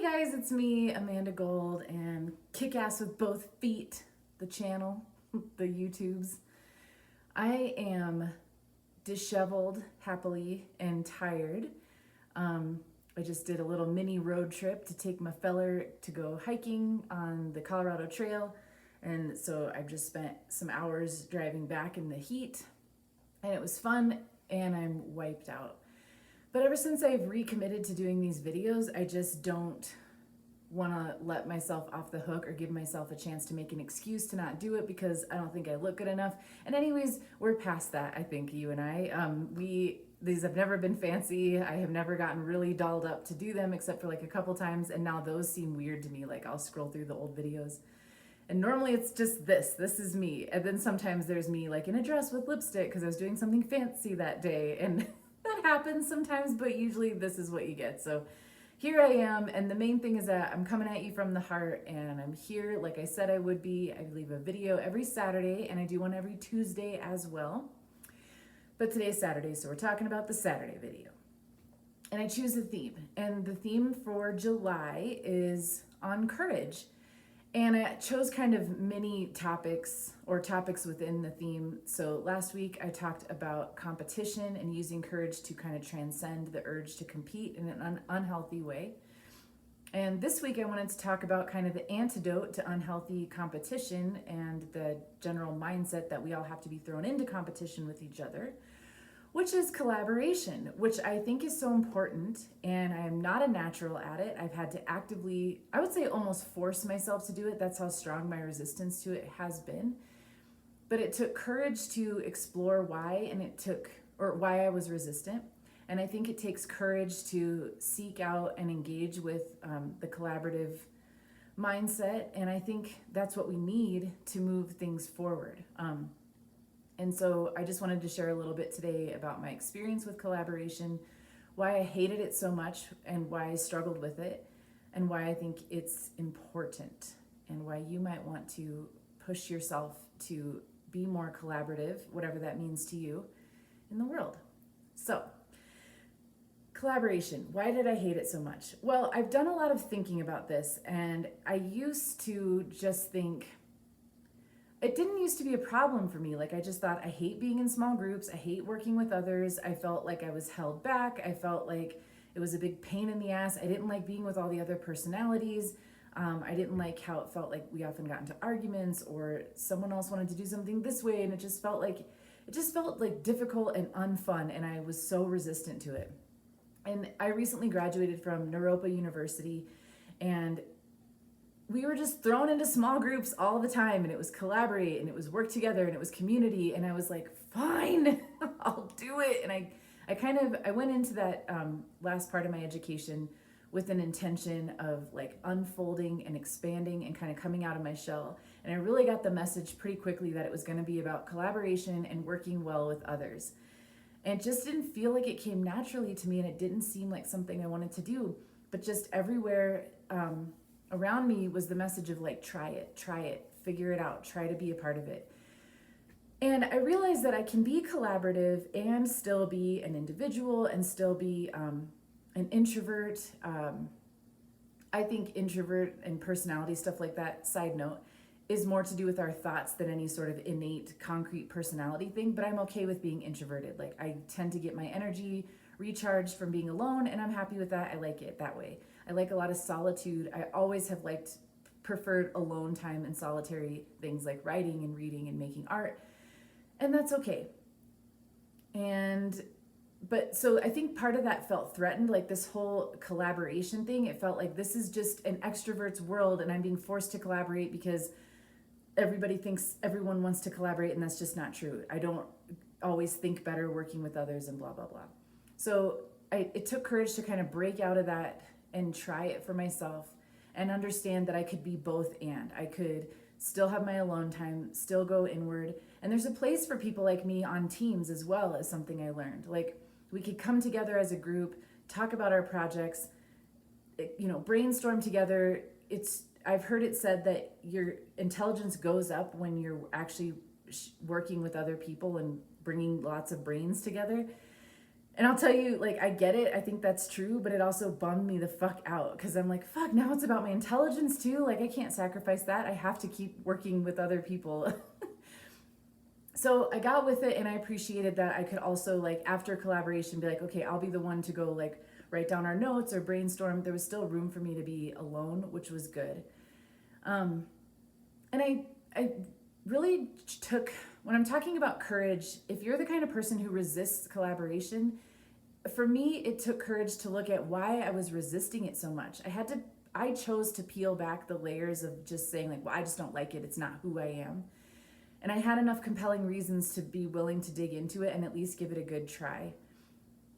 Guys, it's me, Amanda Gold, and Kick Ass with Both Feet, the channel, the YouTubes. I am disheveled, happily, and tired. I just did a little mini road trip to take my feller to go hiking on the Colorado Trail, and so I've just spent some hours driving back in the heat, and it was fun, and I'm wiped out. But ever since I've recommitted to doing these videos, I just don't want to let myself off the hook or give myself a chance to make an excuse to not do it because I don't think I look good enough. And anyways, we're past that, I think, you and I. These have never been fancy. I have never gotten really dolled up to do them except for like a couple times, and now those seem weird to me. Like I'll scroll through the old videos. And normally it's just this is me. And then sometimes there's me like in a dress with lipstick because I was doing something fancy that day. And that happens sometimes, but usually this is what you get. So here I am, and the main thing is that I'm coming at you from the heart, and I'm here like I said I would be. I leave a video every Saturday, and I do one every Tuesday as well. But today's Saturday, so we're talking about the Saturday video. And I choose a theme, and the theme for July is on courage. And I chose kind of mini topics or topics within the theme. So last week I talked about competition and using courage to kind of transcend the urge to compete in an unhealthy way. And this week I wanted to talk about kind of the antidote to unhealthy competition and the general mindset that we all have to be thrown into competition with each other, which is collaboration, which I think is so important, and I'm not a natural at it. I've had to actively, I would say almost force myself to do it. That's how strong my resistance to it has been. But it took courage to explore why, why I was resistant. And I think it takes courage to seek out and engage with the collaborative mindset. And I think that's what we need to move things forward. And so I just wanted to share a little bit today about my experience with collaboration, why I hated it so much and why I struggled with it, and why I think it's important, and why you might want to push yourself to be more collaborative, whatever that means to you, in the world. So, collaboration. Why did I hate it so much? Well, I've done a lot of thinking about this, and I used to just think, it didn't used to be a problem for me. Like I just thought, I hate being in small groups. I hate working with others. I felt like I was held back. I felt like it was a big pain in the ass. I didn't like being with all the other personalities. I didn't like how it felt like we often got into arguments or someone else wanted to do something this way. And it just felt like difficult and unfun. And I was so resistant to it. And I recently graduated from Naropa University, and we were just thrown into small groups all the time, and it was collaborate, and it was work together, and it was community, and I was like, fine, I'll do it. And I went into that last part of my education with an intention of like unfolding and expanding and kind of coming out of my shell. And I really got the message pretty quickly that it was going to be about collaboration and working well with others. And it just didn't feel like it came naturally to me, and it didn't seem like something I wanted to do. But just everywhere around me was the message of like, try it, figure it out, try to be a part of it. And I realized that I can be collaborative and still be an individual and still be an introvert. I think introvert and personality, stuff like that, side note, is more to do with our thoughts than any sort of innate concrete personality thing. But I'm okay with being introverted. Like I tend to get my energy recharged from being alone, and I'm happy with that. I like it that way. I like a lot of solitude. I always have preferred alone time and solitary things like writing and reading and making art. And that's okay. But so I think part of that felt threatened, like this whole collaboration thing. It felt like this is just an extrovert's world, and I'm being forced to collaborate because everybody thinks everyone wants to collaborate, and that's just not true. I don't always think better working with others and blah, blah, blah. So it took courage to kind of break out of that and try it for myself and understand that I could be both, and I could still have my alone time, still go inward. And there's a place for people like me on teams as well, as something I learned. Like we could come together as a group, talk about our projects, brainstorm together. I've heard it said that your intelligence goes up when you're actually working with other people and bringing lots of brains together. And I'll tell you, like, I get it. I think that's true, but it also bummed me the fuck out because I'm like, fuck, now it's about my intelligence too. Like, I can't sacrifice that. I have to keep working with other people. So I got with it and I appreciated that I could also, like, after collaboration, be like, okay, I'll be the one to go, like, write down our notes or brainstorm. There was still room for me to be alone, which was good. And I really took, when I'm talking about courage, if you're the kind of person who resists collaboration, for me, it took courage to look at why I was resisting it so much. I chose to peel back the layers of just saying, like, well, I just don't like it. It's not who I am. And I had enough compelling reasons to be willing to dig into it and at least give it a good try.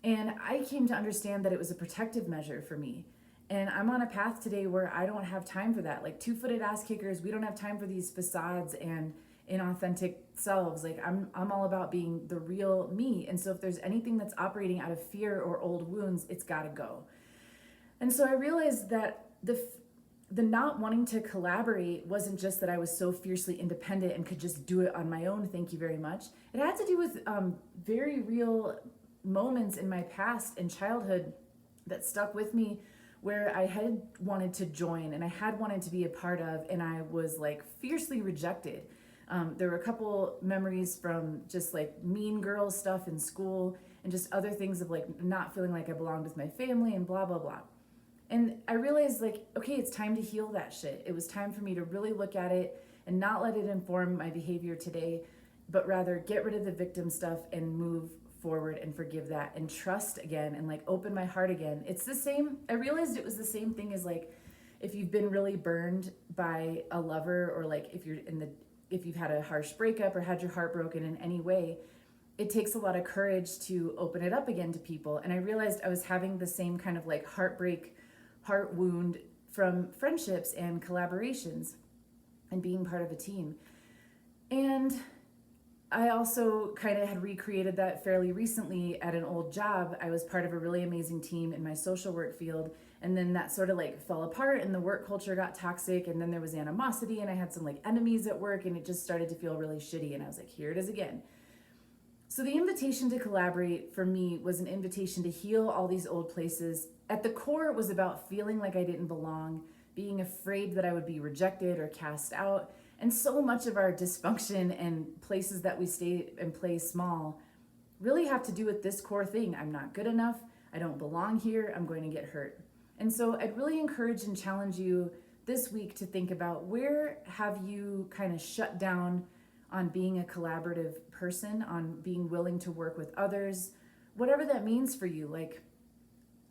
And I came to understand that it was a protective measure for me. And I'm on a path today where I don't have time for that. Like two-footed ass kickers, we don't have time for these facades and inauthentic selves. Like I'm all about being the real me. And so if there's anything that's operating out of fear or old wounds, it's got to go. And so I realized that the not wanting to collaborate wasn't just that I was so fiercely independent and could just do it on my own, thank you very much. It had to do with very real moments in my past and childhood that stuck with me where I had wanted to join and I had wanted to be a part of, and I was like fiercely rejected. There were a couple memories from just like mean girl stuff in school and just other things of like not feeling like I belonged with my family and blah, blah, blah. And I realized, like, okay, it's time to heal that shit. It was time for me to really look at it and not let it inform my behavior today, but rather get rid of the victim stuff and move forward and forgive that and trust again and like open my heart again. It's the same. I realized it was the same thing as like if you've been really burned by a lover, or like if you've had a harsh breakup or had your heart broken in any way, it takes a lot of courage to open it up again to people. And I realized I was having the same kind of like heart wound from friendships and collaborations and being part of a team. And I also kind of had recreated that fairly recently at an old job. I was part of a really amazing team in my social work field, and then that sort of like fell apart and the work culture got toxic, and then there was animosity and I had some like enemies at work, and it just started to feel really shitty, and I was like, here it is again. So the invitation to collaborate for me was an invitation to heal all these old places. At the core, it was about feeling like I didn't belong, being afraid that I would be rejected or cast out. And so much of our dysfunction and places that we stay and play small really have to do with this core thing. I'm not good enough. I don't belong here. I'm going to get hurt. And so I'd really encourage and challenge you this week to think about, where have you kind of shut down on being a collaborative person, on being willing to work with others, whatever that means for you. Like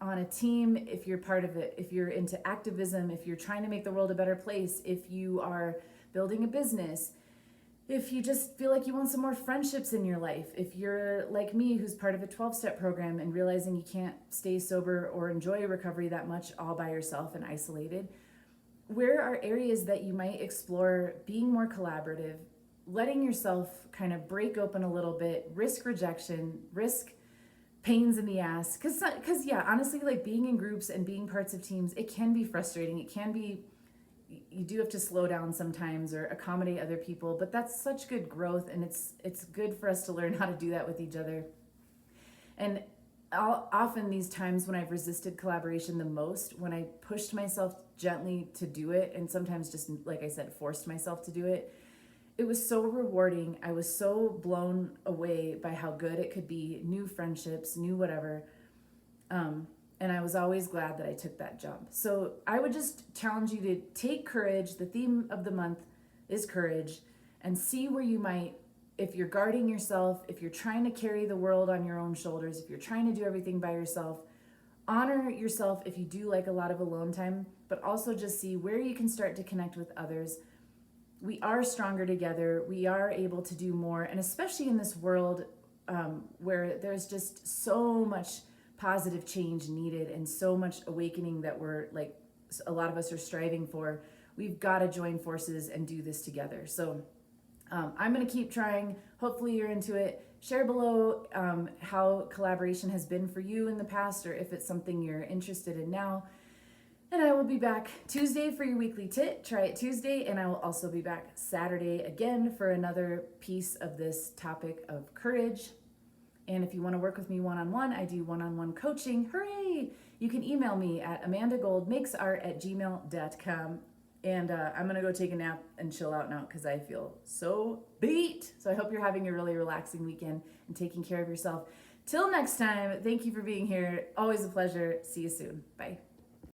on a team, if you're part of it, if you're into activism, if you're trying to make the world a better place, if you are building a business, if you just feel like you want some more friendships in your life, if you're like me who's part of a 12-step program and realizing you can't stay sober or enjoy recovery that much all by yourself and isolated, where are areas that you might explore being more collaborative, letting yourself kind of break open a little bit, risk rejection, risk pains in the ass, because yeah, honestly, like being in groups and being parts of teams, it can be frustrating. It can be, you do have to slow down sometimes or accommodate other people, but that's such good growth, and it's good for us to learn how to do that with each other. And often these times when I've resisted collaboration the most, when I pushed myself gently to do it, and sometimes just, like I said, forced myself to do it, it was so rewarding. I was so blown away by how good it could be, new friendships, new whatever. And I was always glad that I took that jump. So I would just challenge you to take courage. The theme of the month is courage, and see where you might, if you're guarding yourself, if you're trying to carry the world on your own shoulders, if you're trying to do everything by yourself, honor yourself if you do like a lot of alone time, but also just see where you can start to connect with others. We are stronger together. We are able to do more. And especially in this world where there's just so much positive change needed and so much awakening that we're like, a lot of us are striving for, we've got to join forces and do this together. So I'm going to keep trying. Hopefully you're into it. Share below how collaboration has been for you in the past, or if it's something you're interested in now. And I will be back Tuesday for your weekly tit. Try it Tuesday. And I will also be back Saturday again for another piece of this topic of courage. And if you want to work with me one-on-one, I do one-on-one coaching. Hooray! You can email me at amandagoldmakesart@gmail.com. And I'm going to go take a nap and chill out now because I feel so beat. So I hope you're having a really relaxing weekend and taking care of yourself. Till next time, thank you for being here. Always a pleasure. See you soon. Bye.